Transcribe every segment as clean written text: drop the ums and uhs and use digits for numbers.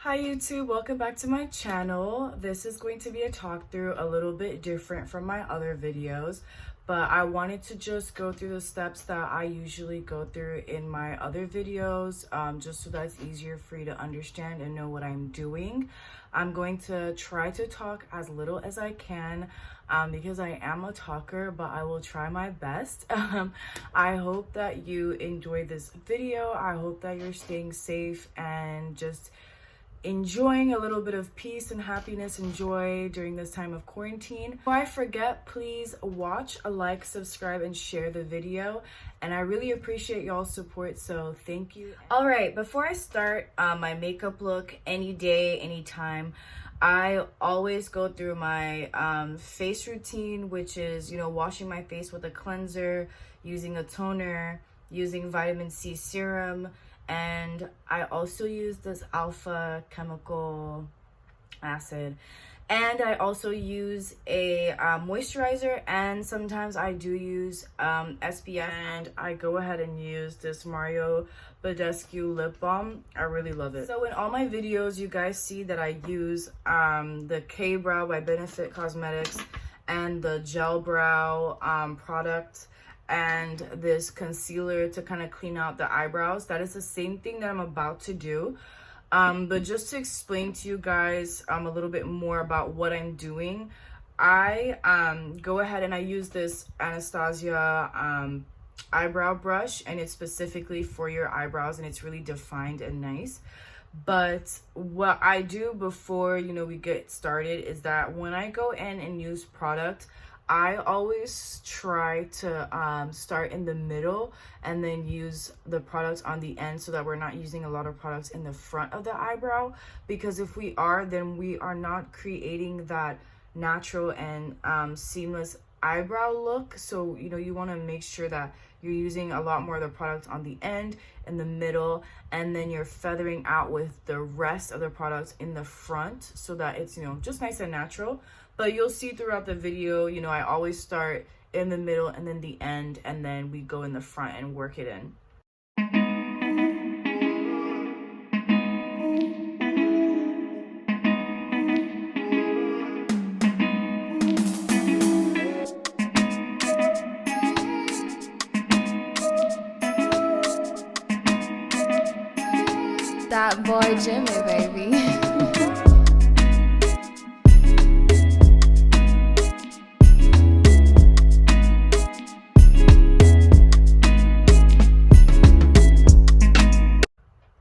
Hi YouTube, welcome back to my channel. This is going to be a talk through a little bit different from my other videos, but I wanted to just go through the steps that I usually go through in my other videos, just so that's easier for you to understand and know what I'm doing. I'm going to try to talk as little as I can because I am a talker, but I will try my best. I hope that you enjoy this video. I hope that you're staying safe and just enjoying a little bit of peace and happiness and joy during this time of quarantine. Before I forget, please watch, like, subscribe, and share the video. And I really appreciate y'all's support, so thank you. All right, before I start my makeup look, any day, anytime, I always go through my face routine, which is, washing my face with a cleanser, using a toner, using vitamin C serum, and I also use this alpha chemical acid, and I also use a moisturizer, and sometimes I do use SPF, and I go ahead and use this Mario Badescu lip balm. I really love it. So in all my videos you guys see that I use the K Brow by Benefit Cosmetics and the gel brow product and this concealer to kind of clean out the eyebrows. That is the same thing that I'm about to do. But just to explain to you guys a little bit more about what I'm doing, I go ahead and I use this Anastasia eyebrow brush, and it's specifically for your eyebrows, and it's really defined and nice. But what I do before we get started is that when I go in and use product, I always try to start in the middle and then use the products on the end, so that we're not using a lot of products in the front of the eyebrow, because if we are, then we are not creating that natural and seamless eyebrow look. So you want to make sure that you're using a lot more of the product on the end, in the middle, and then you're feathering out with the rest of the products in the front, so that it's just nice and natural. But you'll see throughout the video, I always start in the middle and then the end, and then we go in the front and work it in. That boy Jimmy, baby.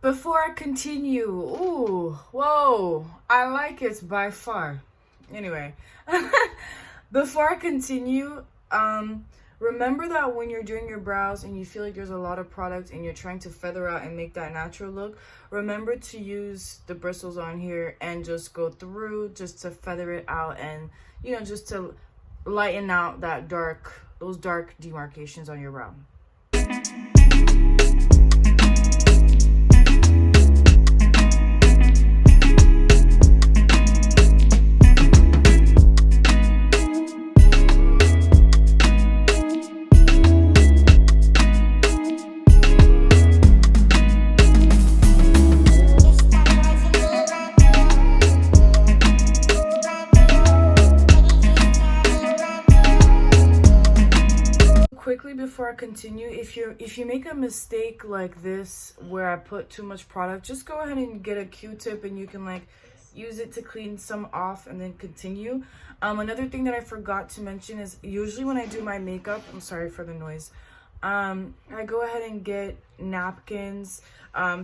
Before I continue, ooh, whoa, I like it by far. Anyway, before I continue, remember that when you're doing your brows and you feel like there's a lot of product and you're trying to feather out and make that natural look, remember to use the bristles on here and just go through just to feather it out, and just to lighten out those dark demarcations on your brow. Quickly before I continue, if you make a mistake like this where I put too much product, just go ahead and get a Q-tip and you can use it to clean some off and then continue. Another thing that I forgot to mention is usually when I do my makeup, I'm sorry for the noise, I go ahead and get napkins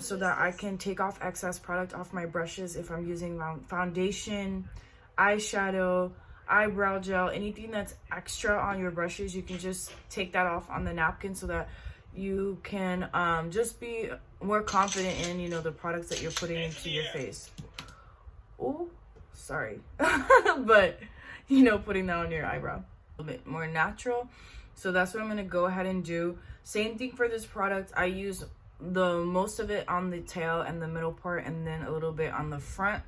so that I can take off excess product off my brushes if I'm using foundation, eyeshadow, eyebrow gel, anything that's extra on your brushes. You can just take that off on the napkin so that you can just be more confident in the products that you're putting into your face. Oh, sorry. But putting that on your eyebrow, a little bit more natural. So that's what I'm going to go ahead and do. Same thing for this product. I use the most of it on the tail and the middle part, and then a little bit on the front,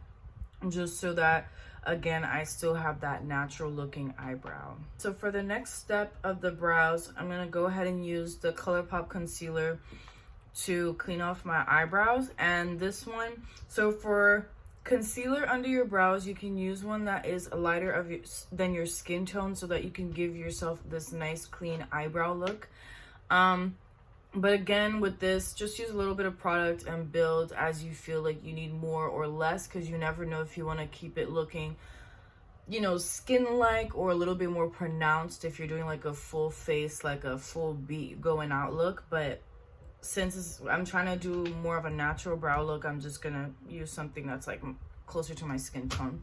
just so that again I still have that natural looking eyebrow. So for the next step of the brows, I'm going to go ahead and use the ColourPop concealer to clean off my eyebrows. And this one, so for concealer under your brows, you can use one that is lighter than your skin tone so that you can give yourself this nice clean eyebrow look. But again, with this, just use a little bit of product and build as you feel like you need more or less, because you never know if you want to keep it looking, you know, skin-like or a little bit more pronounced if you're doing like a full face, like a full beat going out look. But since I'm trying to do more of a natural brow look, I'm just gonna use something that's like closer to my skin tone.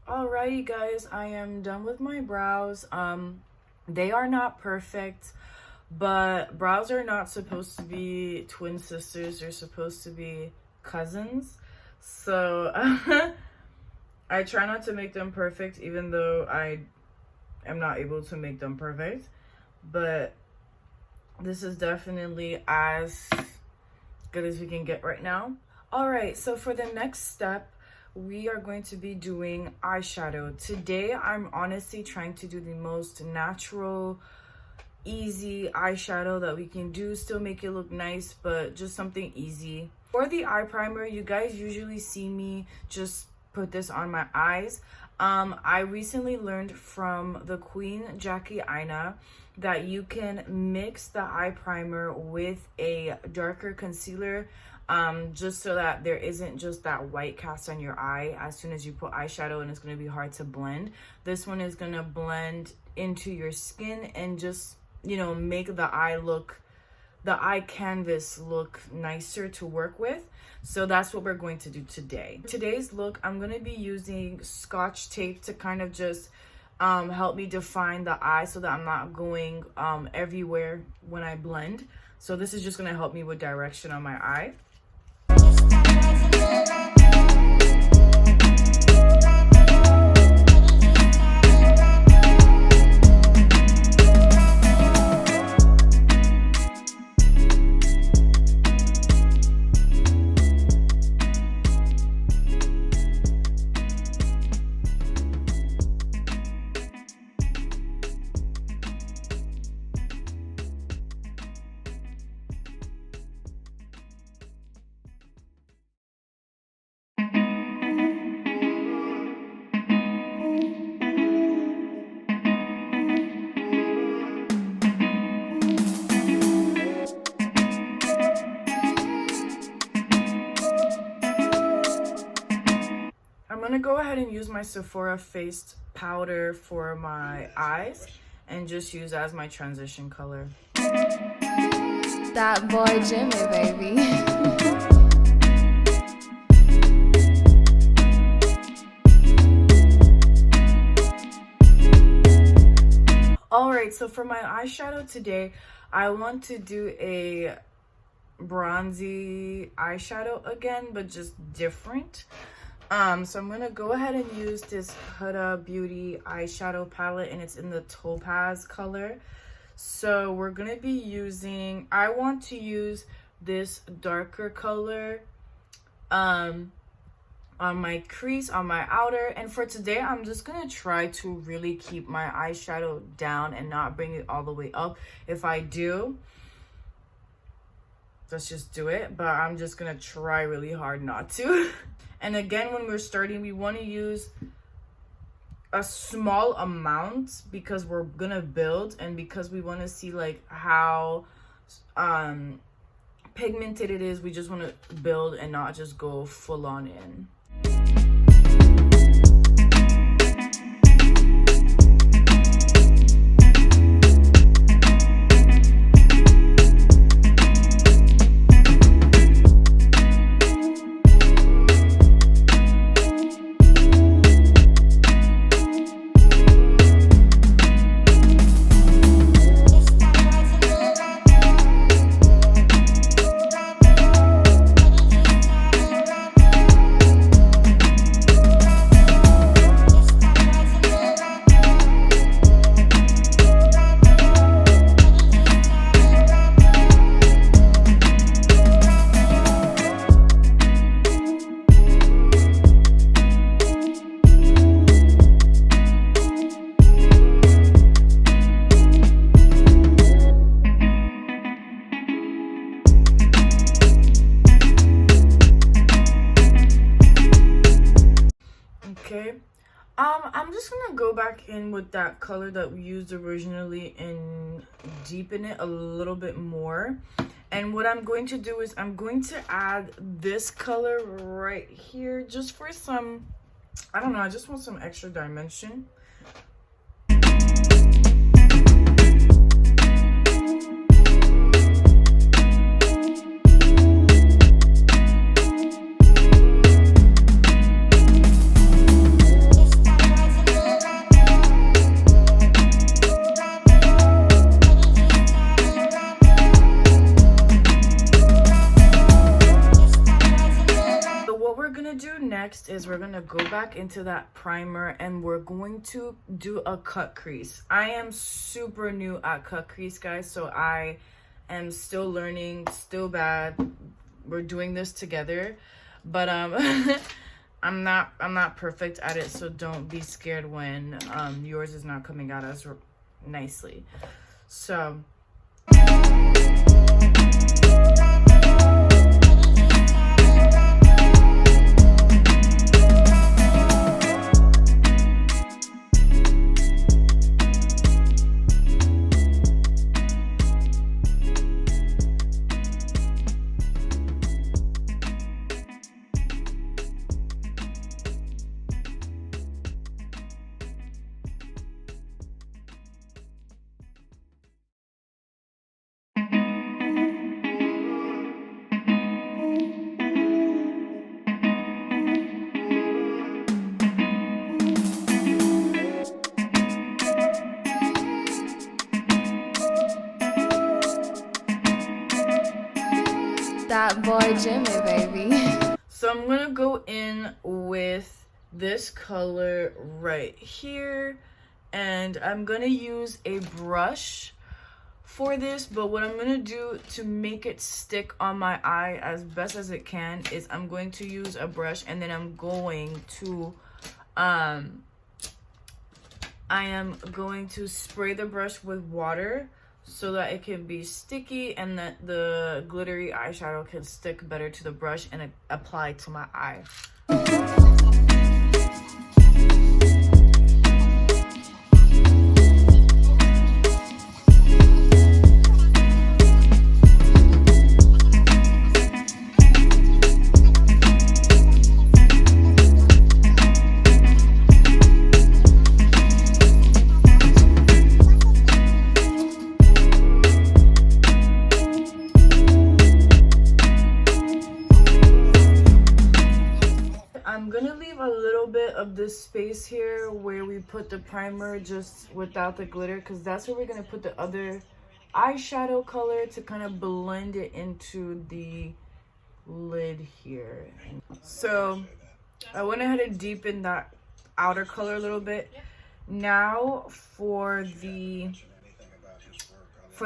Alrighty guys, I am done with my brows. They are not perfect, but brows are not supposed to be twin sisters. They're supposed to be cousins. So I try not to make them perfect, even though I am not able to make them perfect. But this is definitely as good as we can get right now. Alright, so for the next step, we are going to be doing eyeshadow. Today, I'm honestly trying to do the most natural, easy eyeshadow that we can do. Still make it look nice, but just something easy. For the eye primer, you guys usually see me just put this on my eyes. I recently learned from the Queen Jackie Aina that you can mix the eye primer with a darker concealer, just so that there isn't just that white cast on your eye as soon as you put eyeshadow, and it's going to be hard to blend. This one is going to blend into your skin and just, you know, make the eye canvas look nicer to work with. So that's what we're going to do today. Today's look, I'm going to be using Scotch tape to kind of just help me define the eye so that I'm not going everywhere when I blend. So this is just going to help me with direction on my eye. I'm gonna go ahead and use my Sephora Faced powder for my eyes and just use as my transition color. That boy Jimmy, baby. Alright, so for my eyeshadow today, I want to do a bronzy eyeshadow again, but just different. So I'm gonna go ahead and use this Huda Beauty eyeshadow palette, and it's in the topaz color. So we're gonna be using, I want to use this darker color on my crease, on my outer. And for today, I'm just gonna try to really keep my eyeshadow down and not bring it all the way up. If I do, let's just do it, but I'm just gonna try really hard not to. And again, when we're starting, we want to use a small amount because we're gonna build, and because we want to see like how pigmented it is. We just want to build and not just go full on in. go back in with that color that we used originally and deepen it a little bit more. And what I'm going to do is I'm going to add this color right here just for some, I don't know, I just want some extra dimension. Next is we're gonna go back into that primer and we're going to do a cut crease. I am super new at cut crease, guys, so I am still learning, still bad. We're doing this together, but I'm not perfect at it, so don't be scared when yours is not coming out as nicely. So that boy Jimmy, baby. So I'm gonna go in with this color right here, and I'm gonna use a brush for this, but what I'm gonna do to make it stick on my eye as best as it can is I'm going to use a brush, and then I'm going to I am going to spray the brush with water so that it can be sticky and that the glittery eyeshadow can stick better to the brush and apply to my eye. I'm gonna leave a little bit of this space here where we put the primer just without the glitter, because that's where we're gonna put the other eyeshadow color to kind of blend it into the lid here. So I went ahead and deepened that outer color a little bit. Now for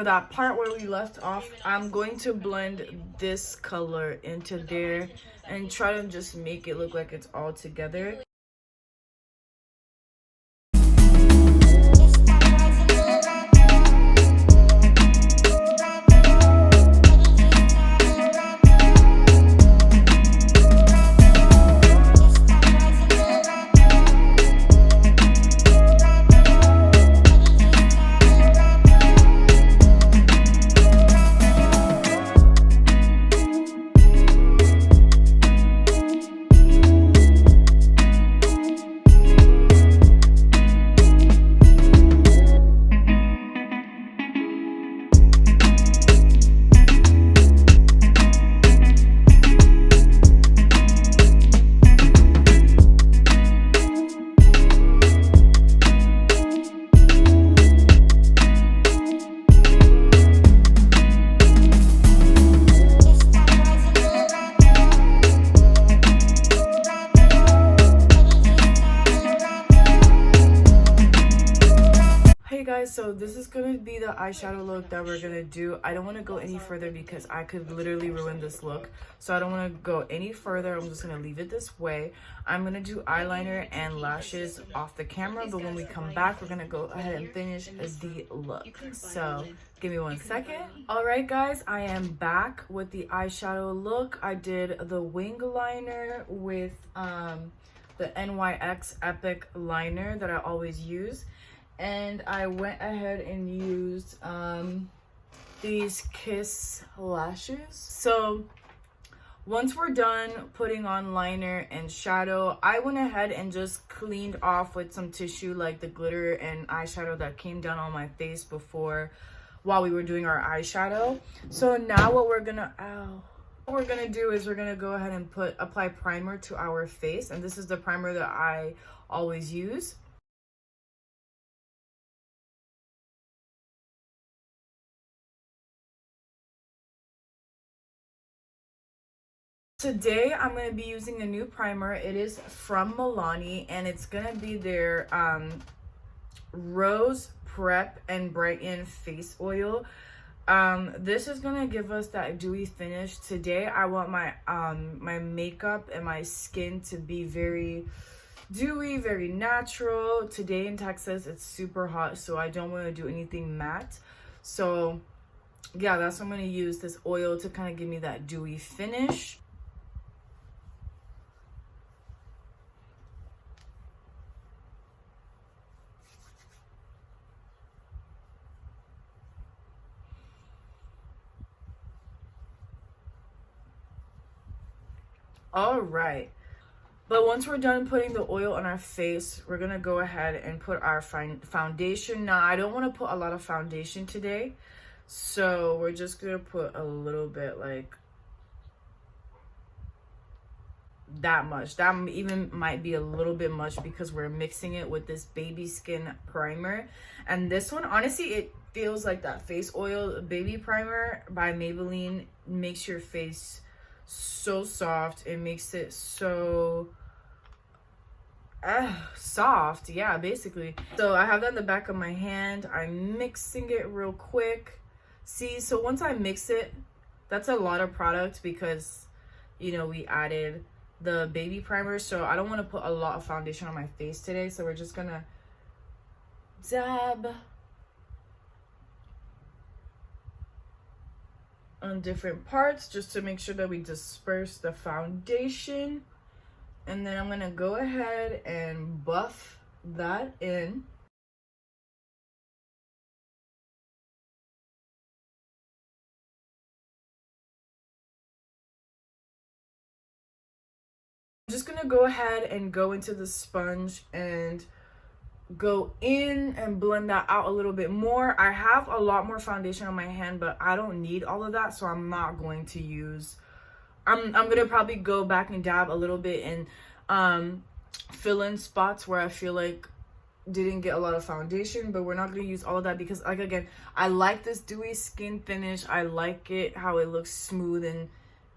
that part where we left off, I'm going to blend this color into there and try to just make it look like it's all together. So this is gonna be the eyeshadow look that we're gonna do. I don't want to go any further because I could literally ruin this look, so I don't want to go any further. I'm just gonna leave it this way. I'm gonna do eyeliner and lashes off the camera, but when we come back we're gonna go ahead and finish the look. So give me 1 second. All right guys, I am back with the eyeshadow look. I did the wing liner with the NYX Epic liner that I always use. And I went ahead and used these Kiss lashes. So once we're done putting on liner and shadow, I went ahead and just cleaned off with some tissue like the glitter and eyeshadow that came down on my face before while we were doing our eyeshadow. So now what we're gonna do is we're gonna go ahead and apply primer to our face, and this is the primer that I always use. Today I'm going to be using a new primer. It is from Milani, and it's going to be their Rose Prep and Brighten Face Oil. This is going to give us that dewy finish. Today I want my my makeup and my skin to be very dewy, very natural. Today in Texas it's super hot, so I don't want to do anything matte. So yeah, that's why I'm going to use this oil to kind of give me that dewy finish. All right, but once we're done putting the oil on our face, we're gonna go ahead and put our foundation. Now I don't want to put a lot of foundation today, so we're just gonna put a little bit, like that much. That even might be a little bit much because we're mixing it with this baby skin primer. And this one, honestly, it feels like that face oil baby primer by Maybelline makes your face so soft. It makes it so soft, yeah, basically. So I have that in the back of my hand. I'm mixing it real quick. See, so once I mix it, that's a lot of product because, you know, we added the baby primer, so I don't want to put a lot of foundation on my face today. So we're just gonna dab on different parts just to make sure that we disperse the foundation. And then I'm gonna go ahead and buff that in. I'm just gonna go ahead and go into the sponge and go in and blend that out a little bit more. I have a lot more foundation on my hand, but I don't need all of that, so I'm not going to use. I'm gonna probably go back and dab a little bit and fill in spots where I feel like didn't get a lot of foundation, but we're not gonna use all of that because, like, again, I like this dewy skin finish. I like it how it looks smooth and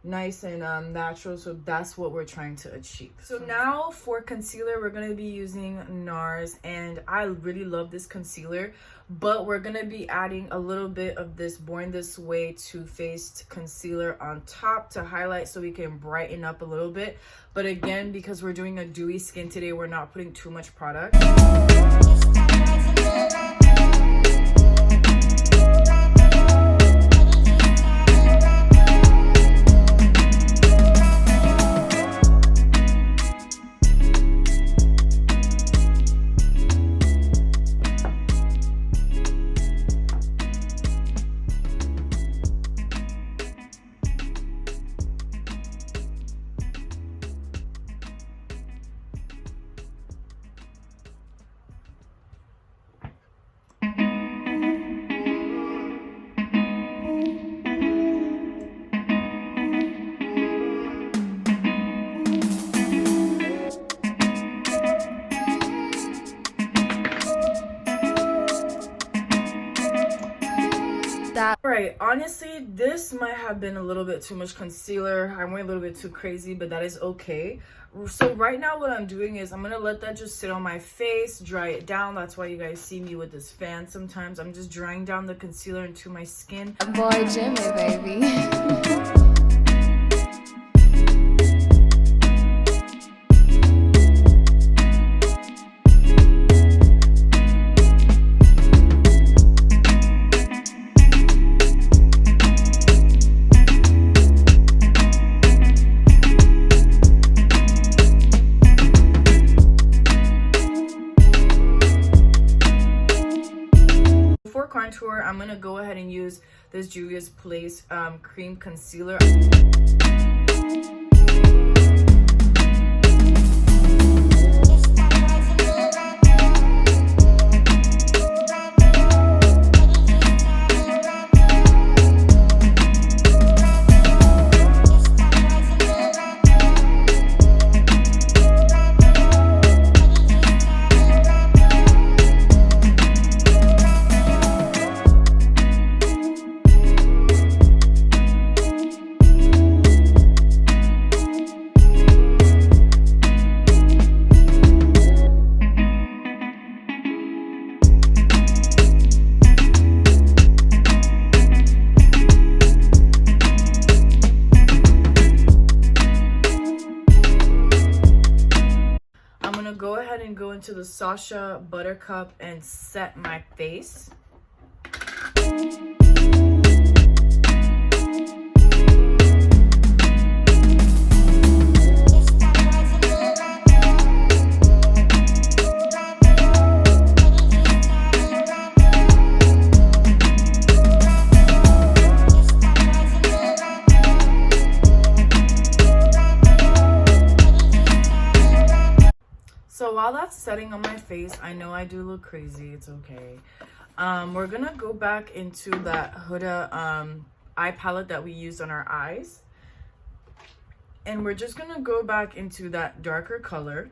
nice and natural, so that's what we're trying to achieve. So now for concealer, we're going to be using NARS, and I really love this concealer, but we're going to be adding a little bit of this Born This Way Too Faced concealer on top to highlight so we can brighten up a little bit. But again, because we're doing a dewy skin today, we're not putting too much product. Alright, honestly, this might have been a little bit too much concealer. I went a little bit too crazy, but that is okay. So right now what I'm doing is I'm going to let that just sit on my face, dry it down. That's why you guys see me with this fan sometimes. I'm just drying down the concealer into my skin. Boy Jimmy, baby. use this Juvia's Place cream concealer. Go ahead and go into the Sasha Buttercup and set my face. So while that's setting on my face, I know I do look crazy. It's okay. We're gonna go back into that Huda eye palette that we used on our eyes. And we're just gonna go back into that darker color.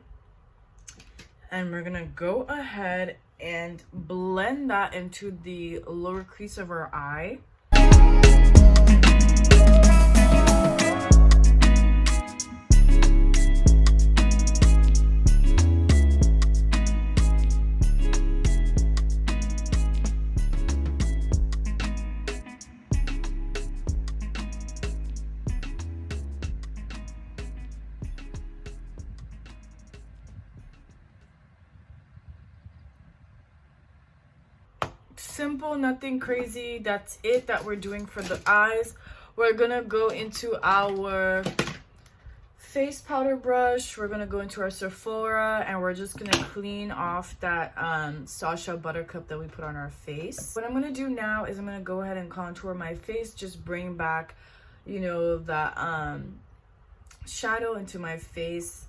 And we're gonna go ahead and blend that into the lower crease of our eye. Simple, nothing crazy. That's it that we're doing for the eyes. We're gonna go into our face powder brush. We're gonna go into our Sephora and we're just gonna clean off that Sasha Buttercup that we put on our face. What I'm gonna do now is I'm gonna go ahead and contour my face, just bring back, you know, that shadow into my face.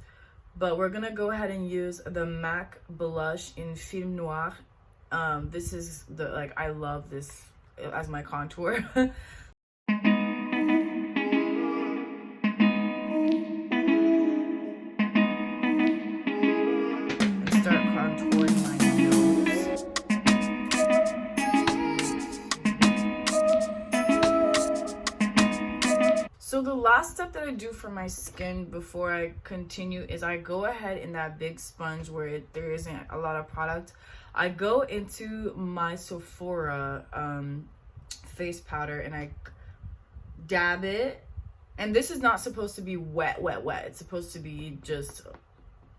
But we're gonna go ahead and use the MAC blush in Film Noir. This is the, like, I love this as my contour. And start contouring my nose. So the last step that I do for my skin before I continue is I go ahead in that big sponge where there isn't a lot of product. I go into my Sephora face powder and I dab it. And this is not supposed to be wet. It's supposed to be just,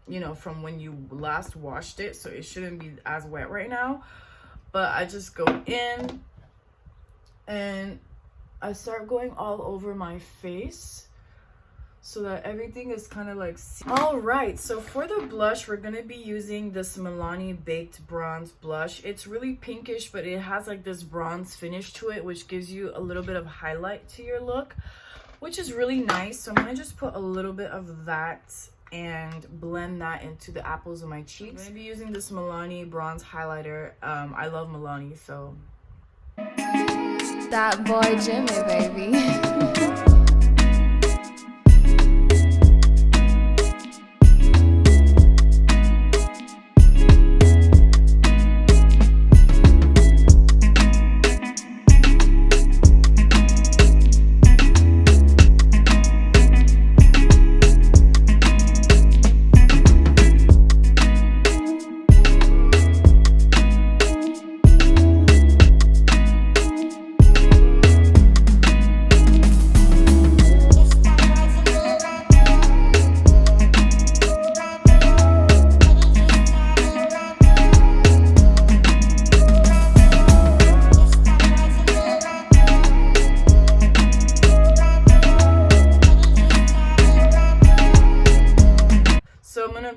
you know, from when you last washed it. So it shouldn't be as wet right now. But I just go in and I start going all over my face, so that everything is kind of like... All right, so for the blush, we're going to be using this Milani Baked Bronze Blush. It's really pinkish, but it has like this bronze finish to it, which gives you a little bit of highlight to your look, which is really nice. So I'm going to just put a little bit of that and blend that into the apples of my cheeks. I'm going to be using this Milani Bronze Highlighter. I love Milani, so... That boy Jimmy, baby.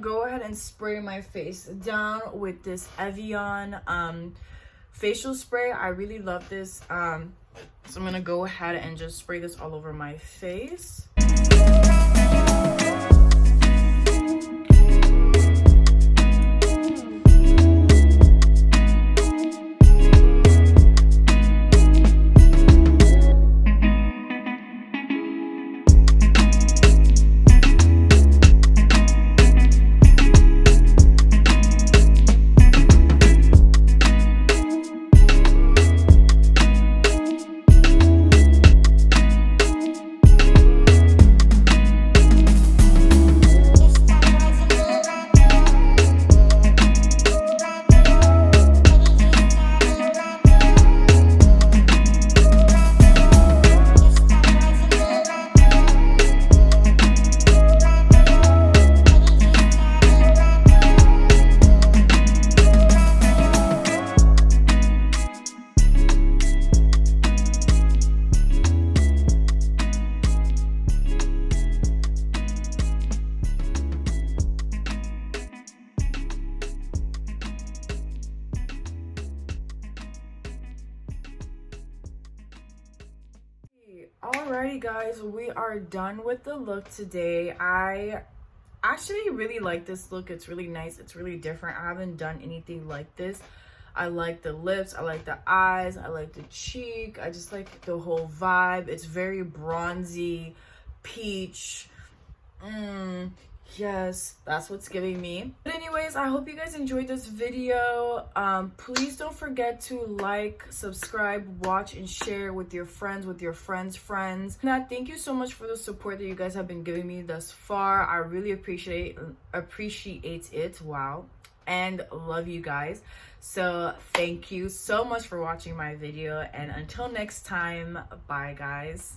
Go ahead and spray my face down with this Evian facial spray. I really love this. So I'm gonna go ahead and just spray this all over my face. Alrighty guys, we are done with the look today. I actually really like this look. It's really nice. It's really different. I haven't done anything like this. I like the lips. I like the eyes. I like the cheek. I just like the whole vibe. It's very bronzy, peach. Yes, that's what's giving me. But anyways, I hope you guys enjoyed this video. Please don't forget to like, subscribe, watch, and share with your friends, friends. Now, thank you so much for the support that you guys have been giving me thus far. I really appreciate it. Wow. And love you guys. So thank you so much for watching my video, and until next time, bye guys.